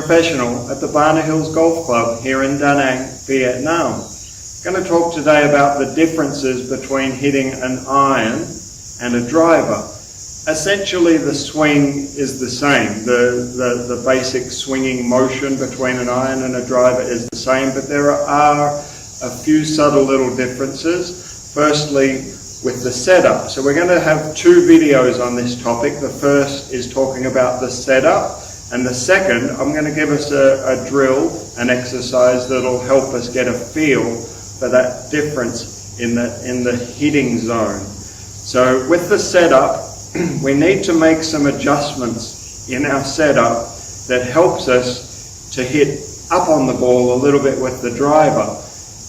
professional at the Barna Hills Golf Club here in Da Nang, Vietnam. I'm going to talk today about the differences between hitting an iron and a driver. Essentially the swing is the same. The basic swinging motion between an iron and a driver is the same, but there are a few subtle little differences. Firstly, with the setup. So we're going to have two videos on this topic. The first is talking about the setup, and the second, I'm going to give us a drill, an exercise that'll help us get a feel for that difference in the hitting zone. So with the setup, we need to make some adjustments in our setup that helps us to hit up on the ball a little bit with the driver.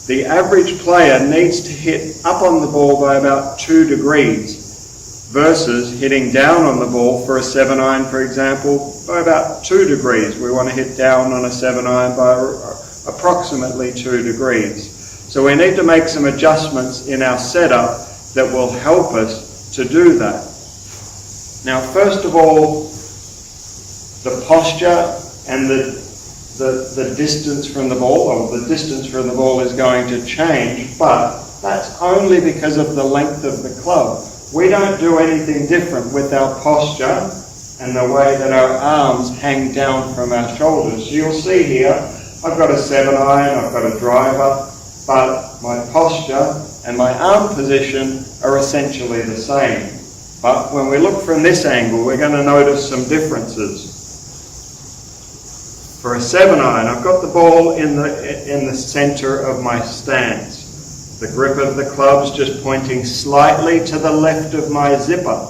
The average player needs to hit up on the ball by about 2 degrees versus hitting down on the ball for a 7-iron, for example, by about 2 degrees. We want to hit down on a 7-iron by approximately 2 degrees. So we need to make some adjustments in our setup that will help us to do that. Now, first of all, the posture and the distance from the ball, or the distance from the ball is going to change, but that's only because of the length of the club. We don't do anything different with our posture and the way that our arms hang down from our shoulders. So you'll see here, I've got a 7-iron, I've got a driver, but my posture and my arm position are essentially the same. But when we look from this angle, we're going to notice some differences. For a 7-iron, I've got the ball in the center of my stance. The grip of the club's just pointing slightly to the left of my zipper.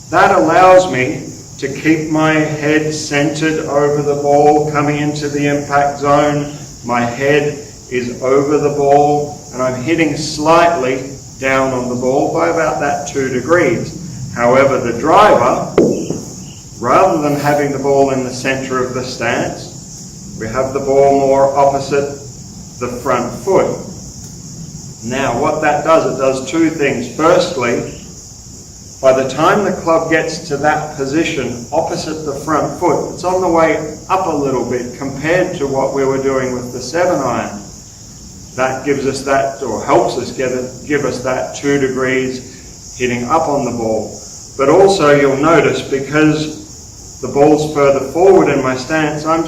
That allows me to keep my head centered over the ball coming into the impact zone. My head is over the ball and I'm hitting slightly down on the ball by about that 2 degrees. However, the driver, rather than having the ball in the center of the stance, we have the ball more opposite the front foot. Now what that does, it does two things. Firstly, by the time the club gets to that position opposite the front foot, it's on the way up a little bit compared to what we were doing with the 7-iron. That gives us that, or helps us give us that 2 degrees hitting up on the ball. But also you'll notice, because the ball's further forward in my stance, I'm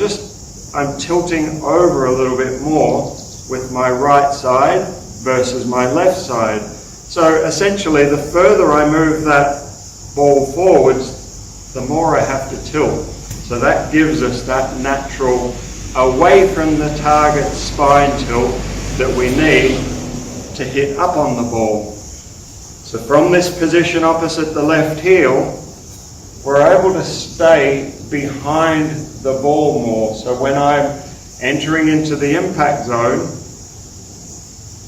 tilting over a little bit more with my right side versus my left side. So essentially, the further I move that ball forwards, the more I have to tilt. So that gives us that natural away from the target spine tilt that we need to hit up on the ball. So from this position opposite the left heel, we're able to stay behind the ball more. So when I'm entering into the impact zone,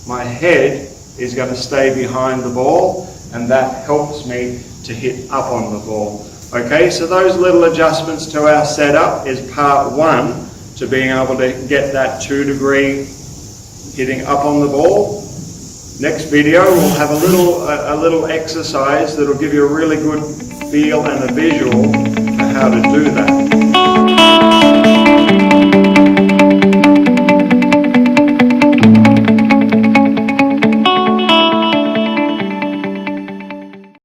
my head is going to stay behind the ball, and that helps me to hit up on the ball. Okay, so those little adjustments to our setup is part one to being able to get that 2 degree hitting up on the ball. Next video we'll have a little exercise that'll give you a really good feel and a visual for how to do that.